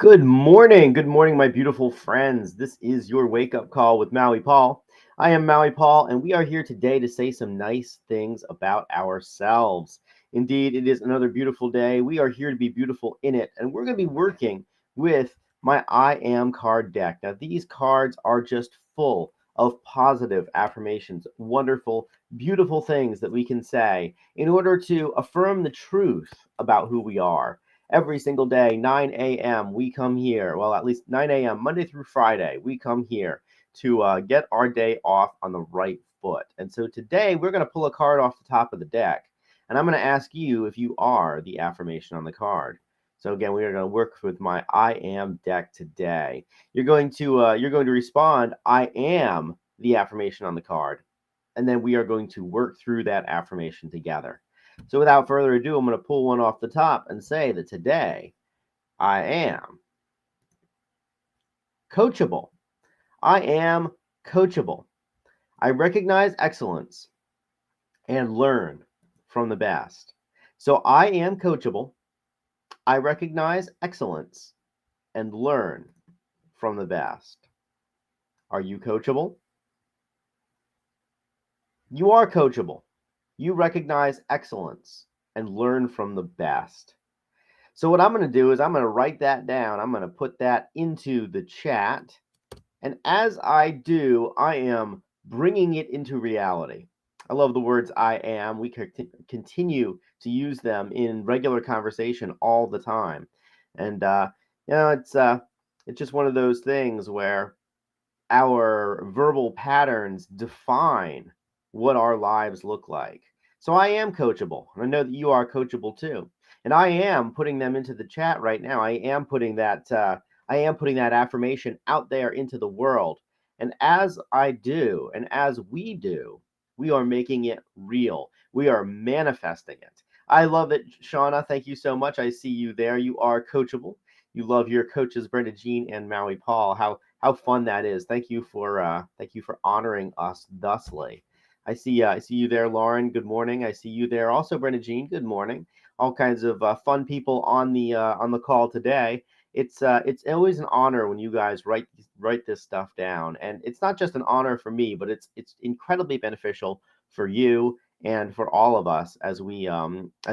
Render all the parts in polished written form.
Good morning, my beautiful friends. This is your wake up call with Maui Paul. I am Maui Paul, and we are here today to say some nice things about ourselves. Indeed, it is another beautiful day. We are here to be beautiful in it, and we're going to be working with my I Am card deck. Now, these cards are just full of positive affirmations, wonderful, beautiful things that we can say in order to affirm the truth about who we are every single day, 9 a.m., we come here. Well, at least 9 a.m., Monday through Friday, we come here to get our day off on the right foot. And so today we're going to pull a card off the top of the deck. And I'm going to ask you if you are the affirmation on the card. So again, we are going to work with my I am deck today. You're going to respond, I am the affirmation on the card. And then we are going to work through that affirmation together. So without further ado, I'm going to pull one off the top and say that today I am coachable. I am coachable. I recognize excellence and learn from the best. So I am coachable. I recognize excellence and learn from the best. Are you coachable? You are coachable. You recognize excellence and learn from the best. So what I'm going to do is I'm going to write that down. I'm going to put that into the chat. And as I do, I am bringing it into reality. I love the words I am. We continue to use them in regular conversation all the time. And, it's just one of those things where our verbal patterns define what our lives look like. So I am coachable, and I know that you are coachable too. And I am putting them into the chat right now. I am putting that affirmation out there into the world. And as I do, and as we do, we are making it real. We are manifesting it. I love it, Shauna. Thank you so much. I see you there. You are coachable. You love your coaches, Brenda Jean and Maui Paul. How fun that is. Thank you for honoring us thusly. I see you there, Lauren. Good morning. I see you there also, Brenda Jean. Good morning. All kinds of fun people on the call today. It's always an honor when you guys write this stuff down, and it's not just an honor for me, but it's incredibly beneficial for you and for all of us as we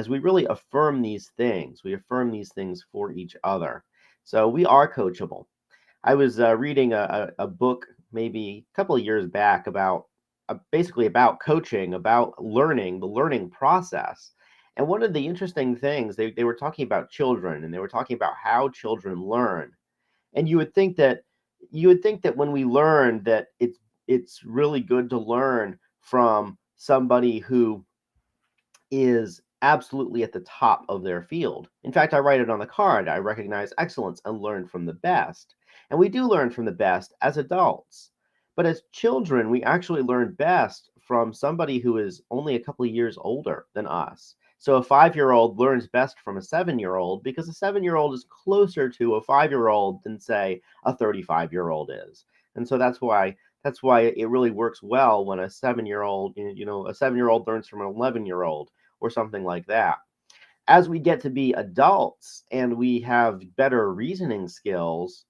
really affirm these things. We affirm these things for each other. So we are coachable. I was reading a book maybe a couple of years back about basically about coaching, about learning, the learning process. And one of the interesting things, they were talking about children and they were talking about how children learn. And you would think that when we learn that it's really good to learn from somebody who is absolutely at the top of their field. In fact, I write it on the card. I recognize excellence and learn from the best. And we do learn from the best as adults. But as children, we actually learn best from somebody who is only a couple of years older than us. So a 5-year-old learns best from a 7-year-old because a 7-year-old is closer to a 5-year-old than, say, a 35-year-old is. And so that's why it really works well when a 7-year-old, a 7-year-old learns from an 11-year-old or something like that. As we get to be adults and we have better reasoning skills,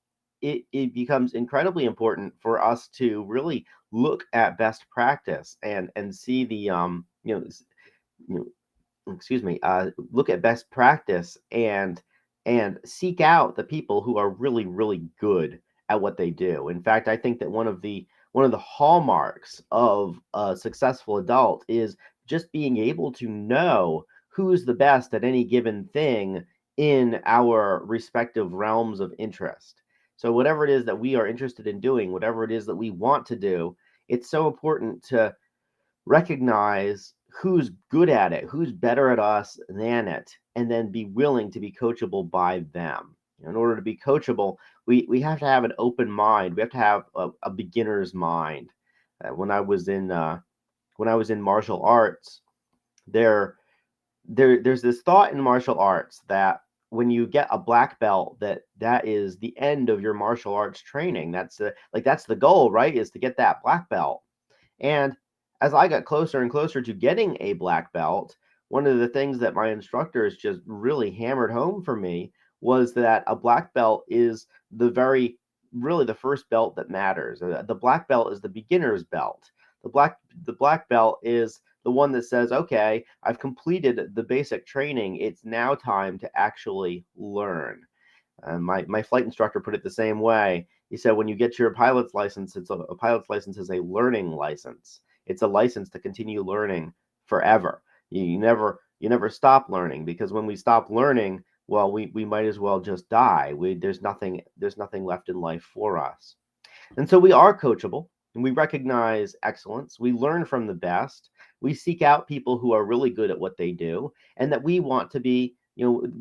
it becomes incredibly important for us to really look at best practice and see the you excuse me, look at best practice and seek out the people who are really really good at what they do. In fact, I think that one of the hallmarks of a successful adult is just being able to know who's the best at any given thing in our respective realms of interest. So whatever it is that we are interested in doing, whatever it is that we want to do, it's so important to recognize who's good at it, who's better at us than it, and then be willing to be coachable by them. In order to be coachable, we have to have an open mind. We have to have a beginner's mind. When I was in martial arts, there there's this thought in martial arts that when you get a black belt, that is the end of your martial arts training. That's the goal, right? Is to get that black belt. And as I got closer and closer to getting a black belt, one of the things that my instructors just really hammered home for me was that a black belt is really the first belt that matters. The black belt is the beginner's belt. The black belt is the one that says, okay, I've completed the basic training. It's now time to actually learn. My flight instructor put it the same way. He said, when you get your pilot's license, a pilot's license is a learning license. It's a license to continue learning forever. You never stop learning, because when we stop learning, well, we might as well just die. There's nothing left in life for us. And so we are coachable, and we recognize excellence. We learn from the best. We seek out people who are really good at what they do, and that we want to be,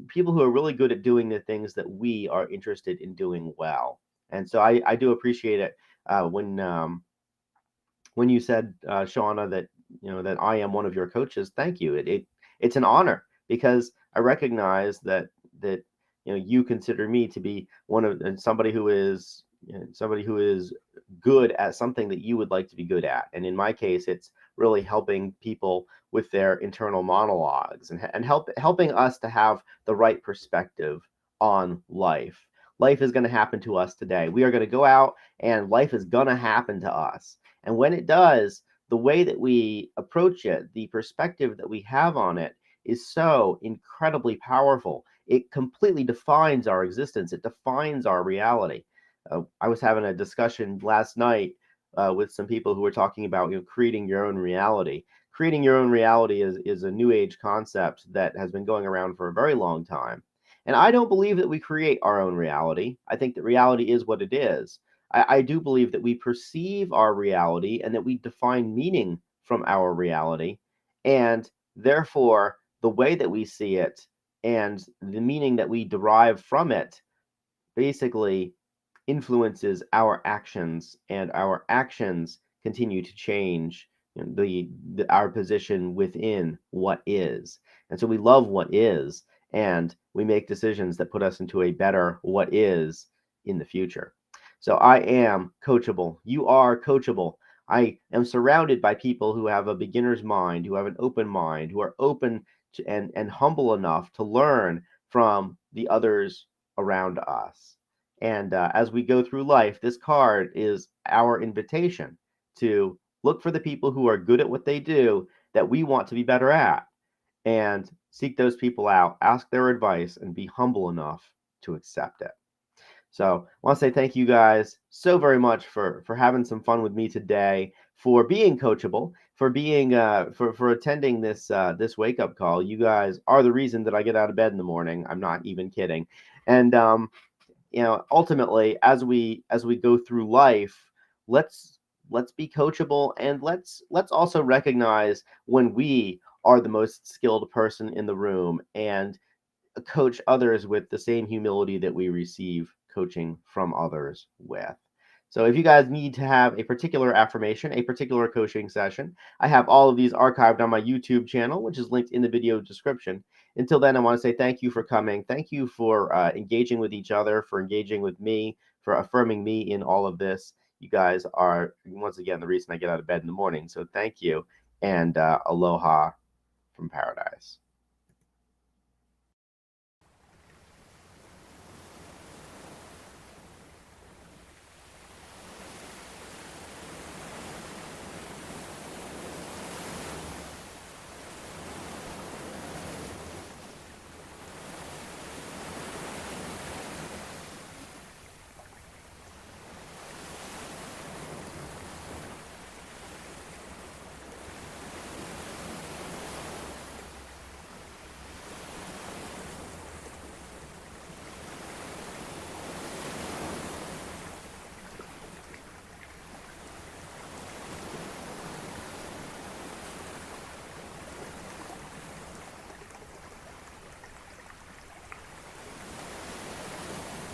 people who are really good at doing the things that we are interested in doing well. And so I do appreciate it when you said, Shauna, that that I am one of your coaches. Thank you. It's an honor, because I recognize that you consider me to be one of somebody who is somebody who is good at something that you would like to be good at. And in my case, it's really helping people with their internal monologues, and helping us to have the right perspective on life. Life is going to happen to us today. We are going to go out, and life is going to happen to us. And when it does, the way that we approach it, the perspective that we have on it, is so incredibly powerful. It completely defines our existence. It defines our reality. I was having a discussion last night with some people who were talking about creating your own reality. Creating your own reality is a new age concept that has been going around for a very long time. And I don't believe that we create our own reality. I think that reality is what it is. I do believe that we perceive our reality, and that we define meaning from our reality. And therefore, the way that we see it and the meaning that we derive from it basically influences our actions, and our actions continue to change our position within what is. And so we love what is, and we make decisions that put us into a better what is in the future. So I am coachable. You are coachable. I am surrounded by people who have a beginner's mind, who have an open mind, who are open to, and humble enough to learn from the others around us. And as we go through life, this card is our invitation to look for the people who are good at what they do that we want to be better at, and seek those people out, ask their advice, and be humble enough to accept it. So I want to say thank you guys so very much for having some fun with me today, for being coachable, for being for attending this wake up call. You guys are the reason that I get out of bed in the morning. I'm not even kidding. And ultimately, as we go through life, let's be coachable, and let's also recognize when we are the most skilled person in the room, and coach others with the same humility that we receive coaching from others with. So if you guys need to have a particular affirmation, a particular coaching session, I have all of these archived on my YouTube channel, which is linked in the video description. Until then, I want to say thank you for coming. Thank you for engaging with each other, for engaging with me, for affirming me in all of this. You guys are, once again, the reason I get out of bed in the morning. So thank you, and aloha from paradise.